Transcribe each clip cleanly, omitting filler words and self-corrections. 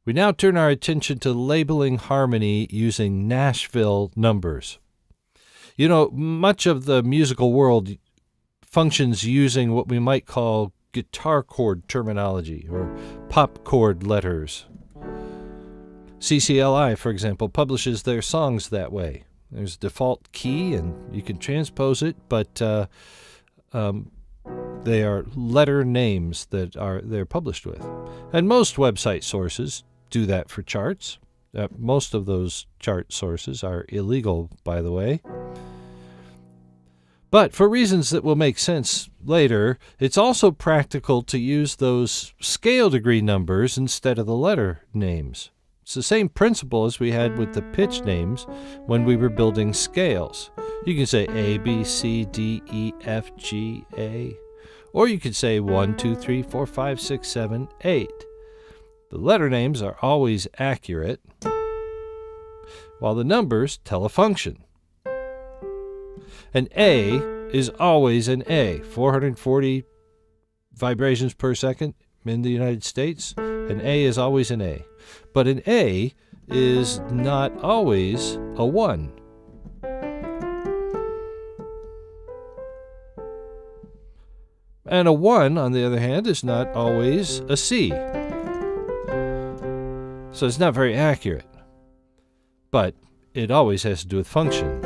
We now turn our attention to labeling harmony using Nashville numbers. You know, much of the musical world functions using what we might call guitar chord terminology or pop chord letters. CCLI, for example, publishes their songs that way. There's a default key, and you can transpose it, but they are letter names that they're published with. And most website sources do that for charts. Most of those chart sources are illegal, by the way. But for reasons that will make sense later, it's also practical to use those scale degree numbers instead of the letter names. It's the same principle as we had with the pitch names when we were building scales. You can say A, B, C, D, E, F, G, A. Or you could say 1, 2, 3, 4, 5, 6, 7, 8. The letter names are always accurate, while the numbers tell a function. An A is always an A, 440 vibrations per second in the United States. An A is always an A. But an A is not always a 1. And a 1, on the other hand, is not always a C. So it's not very accurate. But it always has to do with function.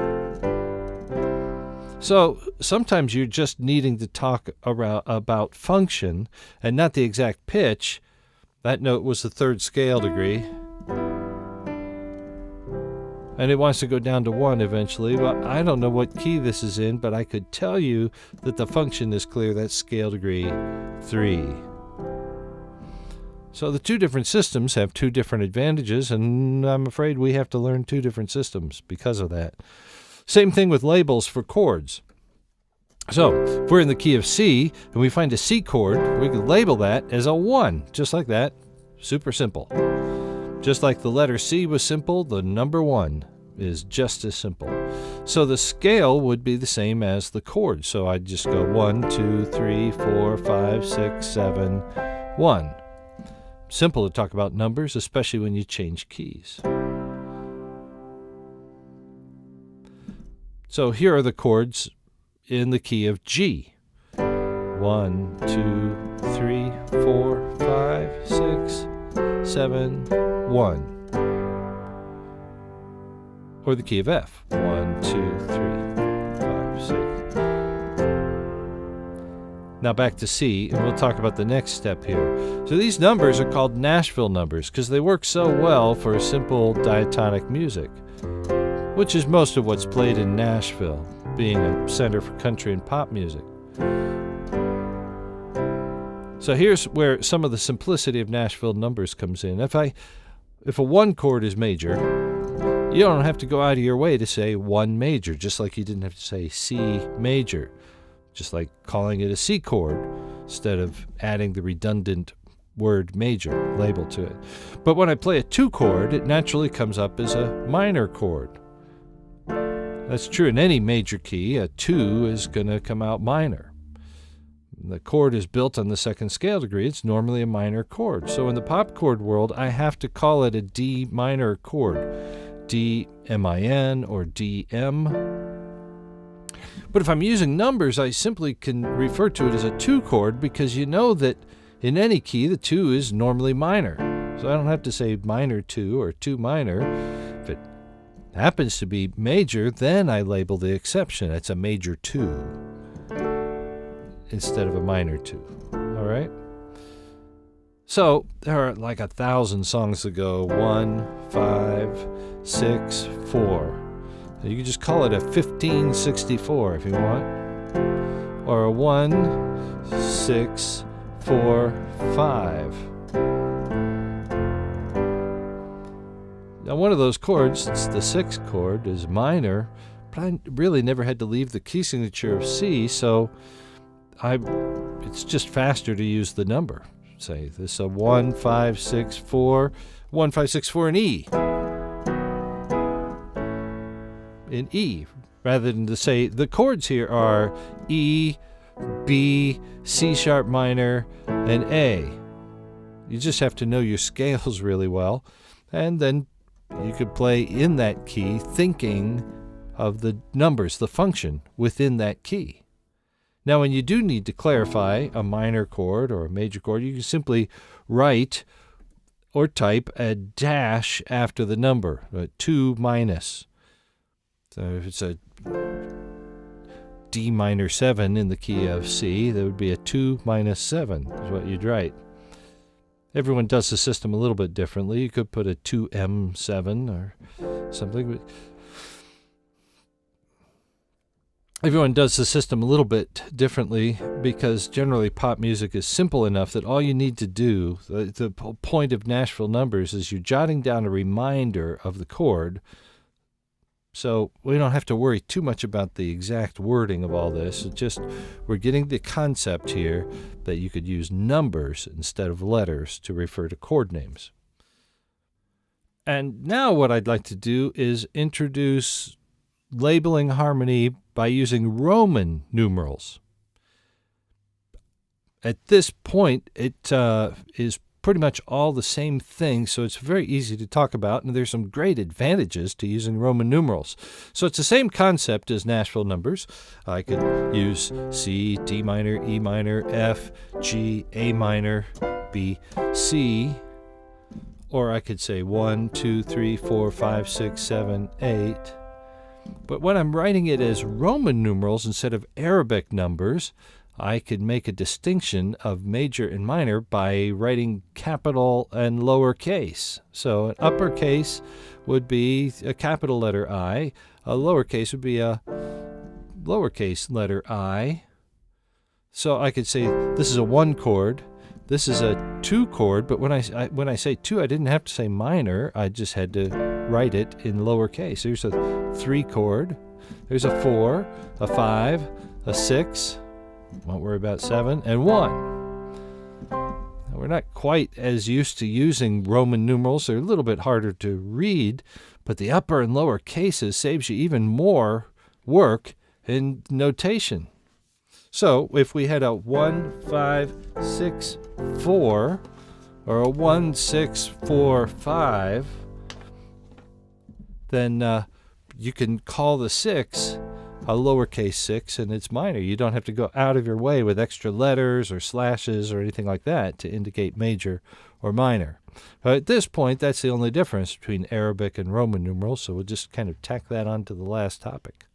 So sometimes you're just needing to talk about function and not the exact pitch. That note was the third scale degree. And it wants to go down to 1 eventually. Well, I don't know what key this is in, but I could tell you that the function is clear. That's scale degree 3. So the two different systems have two different advantages, and I'm afraid we have to learn two different systems because of that. Same thing with labels for chords. So if we're in the key of C and we find a C chord, we can label that as a 1, just like that. Super simple. Just like the letter C was simple, the number 1 is just as simple. So the scale would be the same as the chord. So I'd just go 1, 2, 3, 4, 5, 6, 7, 1. Simple to talk about numbers, especially when you change keys. So here are the chords in the key of G. 1, 2, 3, 4, 5, 6, 7, 1. Or the key of F. 1, 2, 3, 5, 6. Now back to C, and we'll talk about the next step here. So these numbers are called Nashville numbers because they work so well for simple diatonic music, which is most of what's played in Nashville, being a center for country and pop music. So here's where some of the simplicity of Nashville numbers comes in. If a 1 chord is major, you don't have to go out of your way to say 1 major, just like you didn't have to say C major, just like calling it a C chord instead of adding the redundant word major label to it. But when I play a 2 chord, it naturally comes up as a minor chord. That's true in any major key. A 2 is going to come out minor. The chord is built on the second scale degree. It's normally a minor chord. So in the pop chord world, I have to call it a D minor chord. D-M-I-N or D-M. But if I'm using numbers, I simply can refer to it as a 2 chord because you know that in any key, the 2 is normally minor. So I don't have to say minor 2 or 2 minor. If it happens to be major, then I label the exception. It's a major 2 instead of a minor 2. All right? So there are like 1,000 songs that go 1, 5, 6, 4. You can just call it a 1564 if you want. Or a 1, 6, 4, 5. Now one of those chords, it's the 6th chord, is minor, but I really never had to leave the key signature of C, so it's just faster to use the number. Say this is a 1, 5, 6, 4, 1, 5, 6, 4 in E. In E, rather than to say the chords here are E, B, C sharp minor, and A. You just have to know your scales really well, and then you could play in that key thinking of the numbers, the function within that key. Now, when you do need to clarify a minor chord or a major chord, you can simply write or type a dash after the number, 2 minus. So if it's a D minor 7 in the key of C, there would be a 2 minus 7 is what you'd write. Everyone does the system a little bit differently. You could put a 2M7 or something. But everyone does the system a little bit differently because generally pop music is simple enough that all you need to do, the point of Nashville Numbers, is you're jotting down a reminder of the chord. So we don't have to worry too much about the exact wording of all this. It's just we're getting the concept here that you could use numbers instead of letters to refer to chord names. And now what I'd like to do is introduce labeling harmony by using Roman numerals. At this point, it is pretty much all the same thing, so it's very easy to talk about, and there's some great advantages to using Roman numerals. So it's the same concept as Nashville Numbers. I could use C, D minor, E minor, F, G, A minor, B, C, or I could say 1, 2, 3, 4, 5, 6, 7, 8. But when I'm writing it as Roman numerals instead of Arabic numbers, I could make a distinction of major and minor by writing capital and lowercase. So an uppercase would be a capital letter I, a lowercase would be a lowercase letter I. So I could say this is a 1 chord, this is a 2 chord, but when I say 2, I didn't have to say minor, I just had to write it in lowercase. Here's a 3 chord, there's a 4, a 5, a 6, won't worry about 7, and 1. Now, we're not quite as used to using Roman numerals. They're a little bit harder to read, but the upper and lower cases saves you even more work in notation. So if we had a 1, 5, 6, 4, or a 1, 6, 4, 5, then you can call the 6 a lowercase 6, and it's minor. You don't have to go out of your way with extra letters or slashes or anything like that to indicate major or minor. But at this point, that's the only difference between Arabic and Roman numerals, so we'll just kind of tack that on to the last topic.